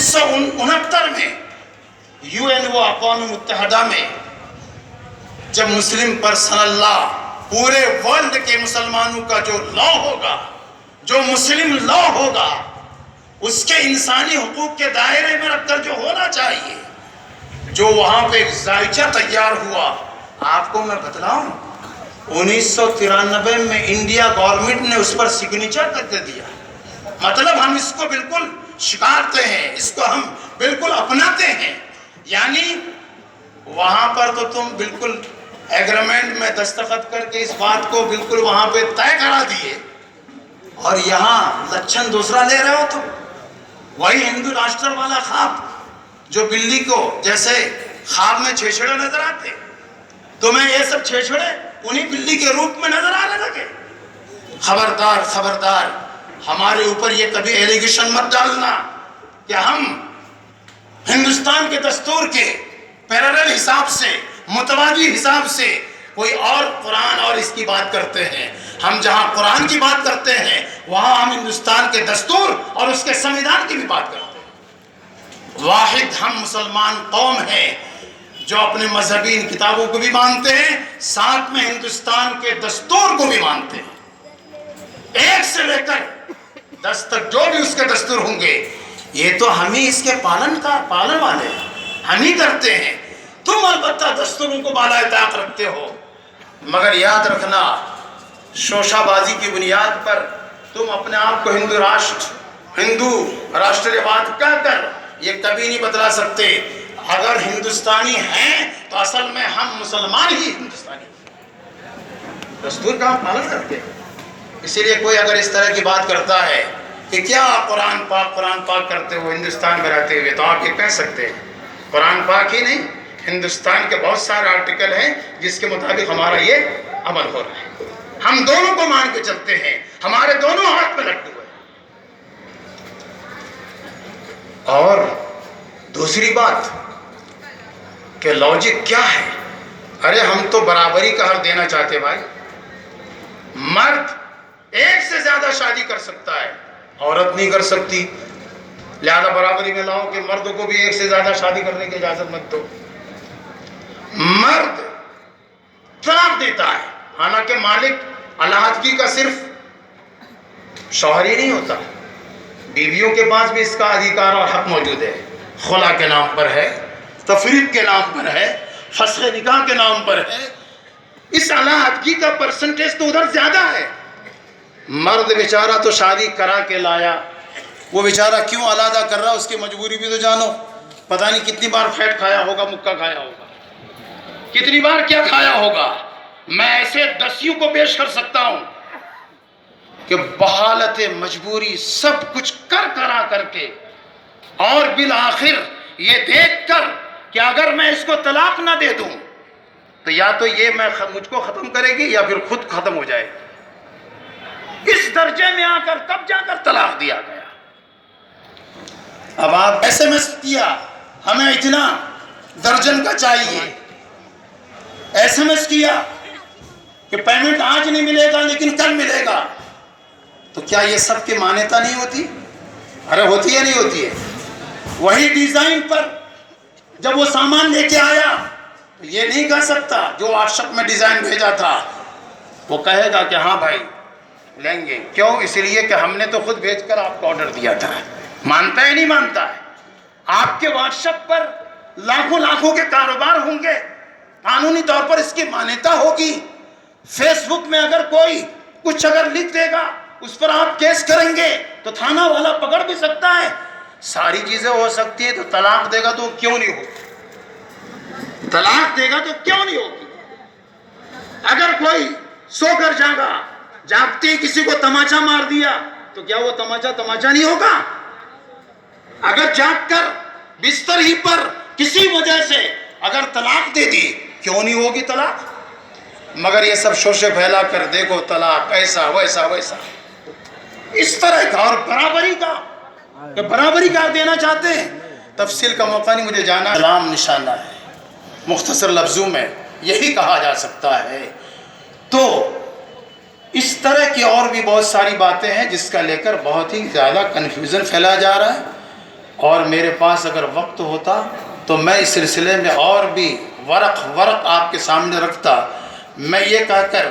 1969 میں UNO اقوام متحدہ میں جب مسلم پرسنل لا پورے ورلڈ کے مسلمانوں کا جو لا ہوگا، جو مسلم لا ہوگا، اس کے انسانی حقوق کے دائرے میں رکھ کر جو ہونا چاہیے، جو وہاں پہ ایک ذائچہ تیار ہوا، آپ کو میں بتلاؤں 1993 میں انڈیا گورنمنٹ نے اس پر سگنیچر کر کے دیا۔ مطلب ہم اس کو بالکل شکارتے ہیں، اس کو ہم بالکل اپناتے ہیں، یعنی وہاں پر تو تم بالکل ایگریمنٹ میں دستخط کر کے اس بات کو بالکل وہاں پہ طے کرا دیے، اور یہاں لچھن دوسرا لے رہے ہو تم۔ وہی ہندو راشٹر والا خواب جو بلی کو جیسے خواب میں چھیچھڑے نظر آتے، تمہیں یہ سب چھیچھڑے انہی بلی کے روپ میں نظر آنے لگے۔ خبردار خبردار، ہمارے اوپر یہ کبھی ایلیگیشن مت ڈالنا کہ ہم ہندوستان کے دستور کے پیرالل حساب سے، متوازی حساب سے کوئی اور قرآن اور اس کی بات کرتے ہیں۔ ہم جہاں قرآن کی بات کرتے ہیں وہاں ہم ہندوستان کے دستور اور اس کے سمویدھان کی بھی بات کرتے ہیں۔ واحد ہم مسلمان قوم ہیں جو اپنے مذہبی ان کتابوں کو بھی مانتے ہیں، ساتھ میں ہندوستان کے دستور کو بھی مانتے ہیں، 1 سے لے کر 10 تک جو بھی اس کے دستور ہوں گے، یہ تو ہم ہی اس کے پالن والے ہیں، ہم ہی کرتے ہیں۔ تم البتہ دستوروں کو بالائے طاق رکھتے ہو، مگر یاد رکھنا شوشہ بازی کی بنیاد پر تم اپنے آپ کو ہندو راشٹریہواد کہہ کر یہ کبھی نہیں بتلا سکتے۔ اگر ہندوستانی ہیں تو اصل میں ہم مسلمان ہی ہندوستانی ہیں، دستور کا ہم پالن کرتے ہیں۔ اسی لیے کوئی اگر اس طرح کی بات کرتا ہے کہ کیا قرآن پاک کرتے ہو ہندوستان میں رہتے ہوئے، تو آپ یہ کہہ سکتے ہیں قرآن پاک ہی نہیں، ہندوستان کے بہت سارے آرٹیکل ہیں جس کے مطابق ہمارا یہ عمل ہو رہا ہے۔ ہم دونوں کو مان کے چلتے ہیں، ہمارے دونوں ہاتھ میں لڈو ہے۔ اور دوسری بات کہ لاجک کیا ہے؟ ارے ہم تو برابری کا حق دینا چاہتے بھائی۔ مرد 1 سے زیادہ شادی کر سکتا ہے، عورت نہیں کر سکتی، لہذا برابری میں لاؤ کہ مردوں کو بھی 1 سے زیادہ شادی کرنے کی اجازت مت دو۔ مرد طلاق دیتا ہے، حالانکہ مالک علیحدگی کا صرف شوہر ہی نہیں ہوتا، بیویوں کے پاس بھی اس کا ادھیکار اور حق موجود ہے۔ خلا کے نام پر ہے، تفریق کے نام پر ہے، فسخ نکاح کے نام پر ہے، اس علیحدگی کا پرسنٹیج تو ادھر زیادہ ہے۔ مرد بیچارہ تو شادی کرا کے لایا، وہ بیچارہ کیوں علیحدہ کر رہا، اس کی مجبوری بھی تو جانو۔ پتہ نہیں کتنی بار فیٹ کھایا ہوگا، مکہ کھایا ہوگا، کتنی بار کیا کھایا ہوگا۔ میں ایسے دسیوں کو پیش کر سکتا ہوں کہ بحالت مجبوری سب کچھ کرا کر کے، اور بالآخر یہ دیکھ کر کہ اگر میں اس کو طلاق نہ دے دوں تو یا تو یہ مجھ کو ختم کرے گی یا پھر خود ختم ہو جائے گی۔ اس درجے میں آ کر تب جا کر طلاق دیا گیا۔ اب آپ SMS کیا ہمیں اتنا درجن کا چاہیے، SMS کیا کہ پیمنٹ آج نہیں ملے گا لیکن کل ملے گا، تو کیا یہ سب کی مانیتا نہیں ہوتی؟ ارے ہوتی ہے نہیں ہوتی ہے؟ وہی ڈیزائن پر جب وہ سامان لے کے آیا تو یہ نہیں کہہ سکتا جو واٹس ایپ میں ڈیزائن بھیجا تھا، وہ کہے گا کہ ہاں بھائی لیں گے۔ کیوں؟ اس لیے کہ ہم نے تو خود بھیج کر آپ کو آرڈر دیا تھا۔ مانتا ہے نہیں مانتا ہے؟ آپ کے واٹس ایپ پر لاکھوں کے کاروبار ہوں گے، قانونی طور پر اس کی مانیتا ہوگی۔ فیس بک میں اگر کوئی کچھ اگر لکھ دے گا اس پر آپ کیس کریں گے تو تھانہ والا پکڑ بھی سکتا ہے۔ ساری چیزیں ہو سکتی ہے، تو طلاق دے گا تو کیوں نہیں ہوگی؟ طلاق دے گا تو کیوں نہیں ہوگی؟ اگر کوئی سو کر جاگتے ہی کسی کو تماچا مار دیا تو کیا وہ تماچا نہیں ہوگا؟ اگر جاگ کر بستر ہی پر کسی وجہ سے اگر طلاق دے دی کیوں نہیں ہوگی طلاق؟ مگر یہ سب شوشے پھیلا کر دیکھو طلاق ایسا ویسا اس طرح کا، اور برابری کا دینا چاہتے ہیں۔ تفصیل کا موقع نہیں مجھے جانا، اسلام نشانہ ہے، مختصر لفظوں میں یہی کہا جا سکتا ہے۔ تو اس طرح کی اور بھی بہت ساری باتیں ہیں جس کا لے کر بہت ہی زیادہ کنفیوژن پھیلا جا رہا ہے۔ اور میرے پاس اگر وقت ہوتا تو میں اس سلسلے میں اور بھی ورق آپ کے سامنے رکھتا۔ میں یہ کہہ کر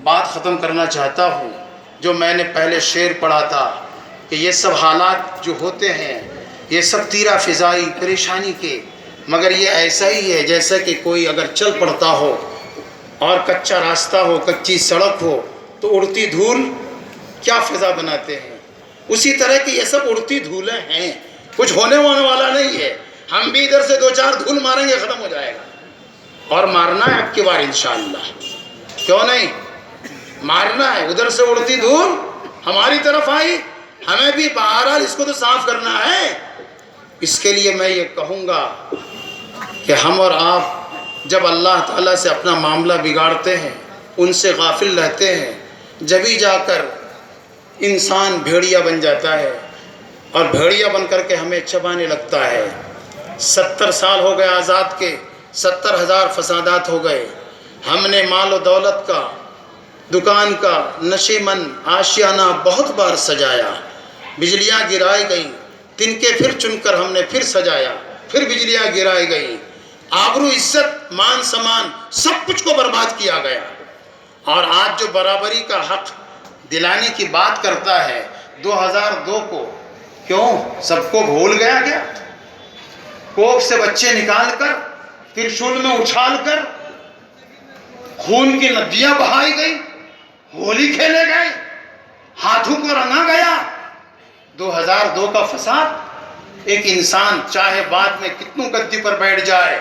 بات ختم کرنا چاہتا ہوں، جو میں نے پہلے شعر پڑھا تھا کہ یہ سب حالات جو ہوتے ہیں یہ سب تیرہ فضائی پریشانی کے، مگر یہ ایسا ہی ہے جیسا کہ کوئی اگر چل پڑتا ہو اور کچا راستہ ہو، کچی سڑک ہو، تو اڑتی دھول کیا فضا بناتے ہیں، اسی طرح کی یہ سب اڑتی دھولیں ہیں، کچھ ہونے والا نہیں ہے۔ ہم بھی ادھر سے دو چار دھول ماریں گے، ختم ہو جائے گا، اور مارنا ہے اب کی بار انشاءاللہ، کیوں نہیں مارنا ہے۔ ادھر سے اڑتی دھول ہماری طرف آئی، ہمیں بھی بہرحال اس کو تو صاف کرنا ہے۔ اس کے لیے میں یہ کہوں گا کہ ہم اور آپ جب اللہ تعالیٰ سے اپنا معاملہ بگاڑتے ہیں، ان سے غافل رہتے ہیں، جبھی جا کر انسان بھیڑیا بن جاتا ہے، اور بھیڑیا بن کر کے ہمیں چبانے لگتا ہے۔ 70 سال ہو گئے آزاد کے، 70,000 فسادات ہو گئے۔ ہم نے مال و دولت کا، دکان کا نشیمن آشیانہ بہت بار سجایا، بجلیاں گرائی گئیں، تنکے پھر چن کر ہم نے پھر سجایا، پھر بجلیاں گرائی گئیں، آبرو عزت مان سمان سب کچھ کو برباد کیا گیا۔ اور آج جو برابری کا حق دلانے کی بات کرتا ہے 2002 کو، کیوں سب کو بھول گیا کیا؟ کوکھ سے بچے نکال کر ترشول میں اچھال کر خون کی ندیاں بہائی گئی، ہولی کھیلے گئے، ہاتھوں کو رنگا گیا۔ 2002 کا فساد، ایک انسان چاہے بعد میں کتنوں گدی پر بیٹھ جائے،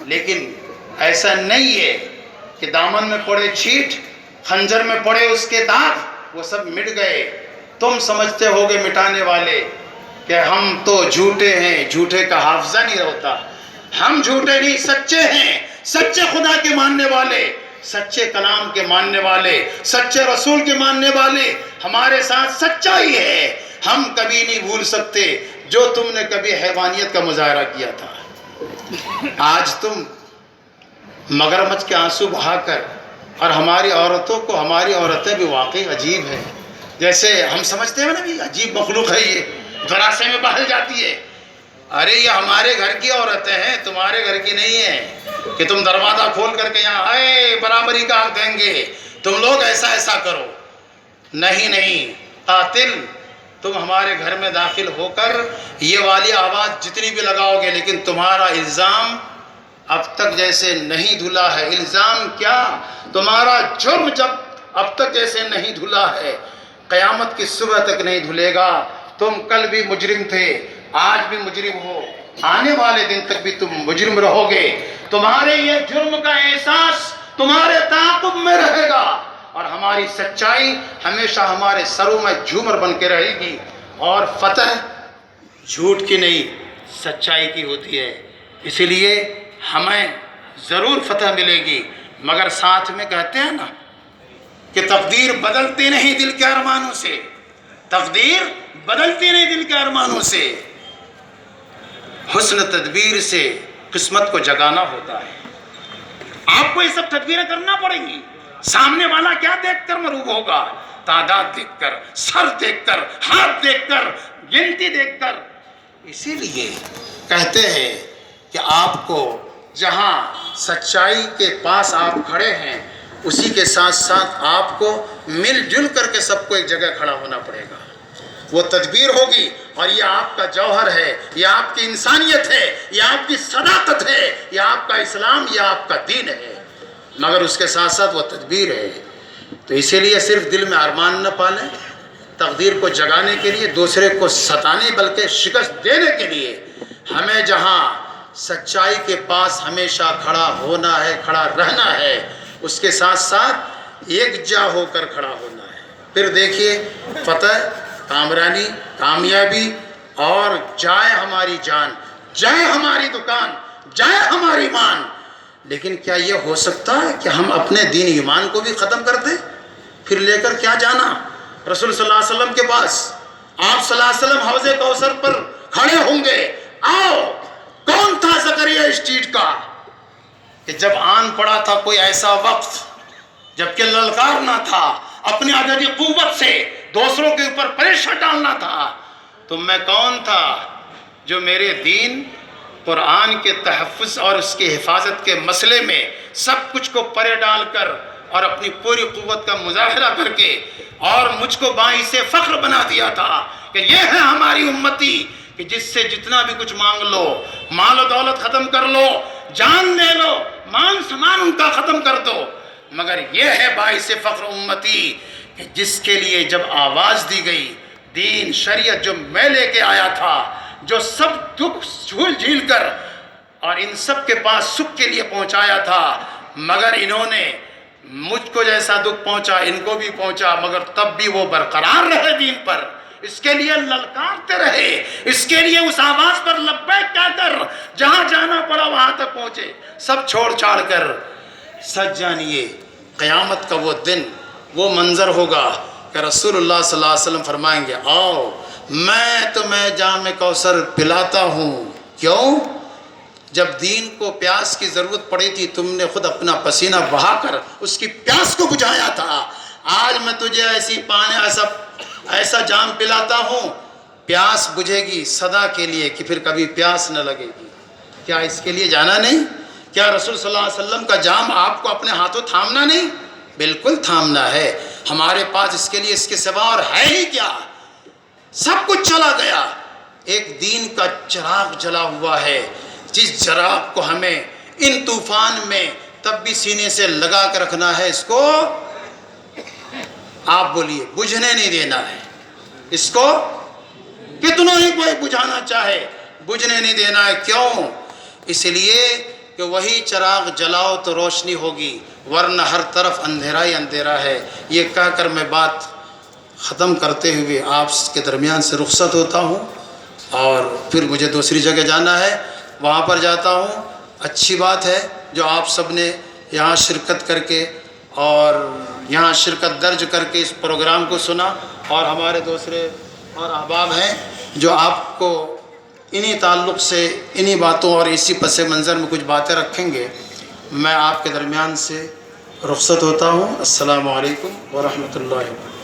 لیکن ایسا نہیں ہے کہ دامن میں پڑے چھیٹ، خنجر میں پڑے اس کے داغ وہ سب مٹ گئے۔ تم سمجھتے ہوگے مٹانے والے کہ ہم تو جھوٹے ہیں، جھوٹے کا حافظہ نہیں ہوتا۔ ہم جھوٹے نہیں، سچے ہیں، سچے خدا کے ماننے والے، سچے کلام کے ماننے والے، سچے رسول کے ماننے والے۔ ہمارے ساتھ سچائی ہے، ہم کبھی نہیں بھول سکتے جو تم نے کبھی حیوانیت کا مظاہرہ کیا تھا۔ آج تم مگرمچھ کے آنسو بہا کر، اور ہماری عورتوں کو، ہماری عورتیں بھی واقعی عجیب ہیں، جیسے ہم سمجھتے ہیں نا بھی عجیب مخلوق ہے، یہ دھراسے میں بہل جاتی ہے۔ ارے یہ ہمارے گھر کی عورتیں ہیں، تمہارے گھر کی نہیں ہیں کہ تم دروازہ کھول کر کے یہاں آئے برابری کا حق دیں گے، تم لوگ ایسا ایسا کرو۔ نہیں، قاتل تم ہمارے گھر میں داخل ہو کر یہ والی آواز جتنی بھی لگاؤ گے، لیکن تمہارا الزام اب تک جیسے نہیں دھلا ہے۔ الزام کیا؟ تمہارا جرم جب اب تک جیسے نہیں دھلا ہے، قیامت کی صبح تک نہیں دھلے گا۔ تم کل بھی مجرم تھے، آج بھی مجرم ہو، آنے والے دن تک بھی تم مجرم رہو گے۔ تمہارے یہ جرم کا احساس تمہارے تعاقب میں رہے گا، اور ہماری سچائی ہمیشہ ہمارے سروں میں جھومر بن کے رہے گی۔ اور فتح جھوٹ کی نہیں، سچائی کی ہوتی ہے، اسی لیے ہمیں ضرور فتح ملے گی، مگر ساتھ میں کہتے ہیں نا کہ تقدیر بدلتی نہیں دل کے ارمانوں سے، تقدیر بدلتی نہیں دل کے ارمانوں سے، حسن تدبیر سے قسمت کو جگانا ہوتا ہے۔ آپ کو یہ سب تدبیریں کرنا پڑیں گی۔ سامنے والا کیا دیکھ کر مرعوب ہوگا؟ تعداد دیکھ کر، سر دیکھ کر، ہاتھ دیکھ کر، گنتی دیکھ کر۔ اسی لیے کہتے ہیں کہ آپ کو جہاں سچائی کے پاس آپ کھڑے ہیں، اسی کے ساتھ ساتھ آپ کو مل جل کر کے سب کو ایک جگہ کھڑا ہونا پڑے گا۔ وہ تدبیر ہوگی، اور یہ آپ کا جوہر ہے، یہ آپ کی انسانیت ہے، یہ آپ کی صداقت ہے، یہ آپ کا اسلام، یہ آپ کا دین ہے، مگر اس کے ساتھ ساتھ وہ تدبیر ہے۔ تو اسی لیے صرف دل میں ارمان نہ پالیں، تقدیر کو جگانے کے لیے، دوسرے کو ستانے بلکہ شکست دینے کے لیے ہمیں جہاں سچائی کے پاس ہمیشہ کھڑا ہونا ہے، کھڑا رہنا ہے، اس کے ساتھ ساتھ یکجا ہو کر کھڑا ہونا ہے۔ پھر دیکھیے فتح، کامرانی، کامیابی، اور جائے ہماری جان، جائے ہماری دکان، جائے ہماری مان۔ لیکن کیا یہ ہو سکتا ہے کہ ہم اپنے دین ایمان کو بھی ختم کر دیں؟ پھر لے کر کیا جانا رسول صلی اللہ علیہ وسلم کے پاس؟ آپ صلی اللہ علیہ وسلم حوض کوثر پر کھڑے ہوں گے، آؤ۔ کون تھا زکریا اسٹریٹ کا کہ جب آن پڑا تھا کوئی ایسا وقت جبکہ للکار نہ تھا، اپنی عددی قوت سے دوسروں کے اوپر پریشر ڈالنا تھا، تو میں کون تھا جو میرے دین قرآن کے تحفظ اور اس کی حفاظت کے مسئلے میں سب کچھ کو پرے ڈال کر اور اپنی پوری قوت کا مظاہرہ کر کے اور مجھ کو باعث فخر بنا دیا تھا کہ یہ ہے ہماری امتی کہ جس سے جتنا بھی کچھ مانگ لو، مال و دولت ختم کر لو، جان لے لو، مان سمان ان کا ختم کر دو، مگر یہ ہے باعث فخر امتی کہ جس کے لیے جب آواز دی گئی، دین شریعت جو میں لے کے آیا تھا، جو سب دکھ جھول جھیل کر اور ان سب کے پاس سکھ کے لیے پہنچایا تھا، مگر انہوں نے مجھ کو جیسا دکھ پہنچا ان کو بھی پہنچا، مگر تب بھی وہ برقرار رہے دین پر، اس کے لیے للکارتے رہے، اس کے لیے اس آواز پر لبیک کہہ کر جہاں جانا پڑا وہاں تک پہنچے، سب چھوڑ چھاڑ کر۔ سچ جانیے قیامت کا وہ دن، وہ منظر ہوگا کہ رسول اللہ صلی اللہ علیہ وسلم فرمائیں گے آؤ میں تمہیں جام کوثر پلاتا ہوں۔ کیوں؟ جب دین کو پیاس کی ضرورت پڑی تھی تم نے خود اپنا پسینہ بہا کر اس کی پیاس کو بجھایا تھا، آج میں تجھے ایسا جام پلاتا ہوں، پیاس بجھے گی صدا کے لیے کہ پھر کبھی پیاس نہ لگے گی۔ کیا اس کے لیے جانا نہیں؟ کیا رسول صلی اللہ علیہ وسلم کا جام آپ کو اپنے ہاتھوں تھامنا نہیں؟ بالکل تھامنا ہے، ہمارے پاس اس کے لیے اس کے سوا اور ہے ہی کیا؟ سب کچھ چلا گیا، ایک دین کا چراغ جلا ہوا ہے، جس چراغ کو ہمیں ان طوفان میں تب بھی سینے سے لگا کر رکھنا ہے، اس کو آپ بولیے بجھنے نہیں دینا ہے، اس کو کتنوں ہی کوئی بجھانا چاہے بجھنے نہیں دینا ہے۔ کیوں؟ اس لیے کہ وہی چراغ جلاؤ تو روشنی ہوگی، ورنہ ہر طرف اندھیرا ہی اندھیرا ہے۔ یہ کہہ کر میں بات ختم کرتے ہوئے آپ کے درمیان سے رخصت ہوتا ہوں، اور پھر مجھے دوسری جگہ جانا ہے، وہاں پر جاتا ہوں۔ اچھی بات ہے جو آپ سب نے یہاں شرکت کر کے اور یہاں شرکت درج کر کے اس پروگرام کو سنا، اور ہمارے دوسرے اور احباب ہیں جو آپ کو انہی تعلق سے انہی باتوں اور اسی پس منظر میں کچھ باتیں رکھیں گے۔ میں آپ کے درمیان سے رخصت ہوتا ہوں۔ السلام علیکم ورحمۃ اللہ وبرکاتہ۔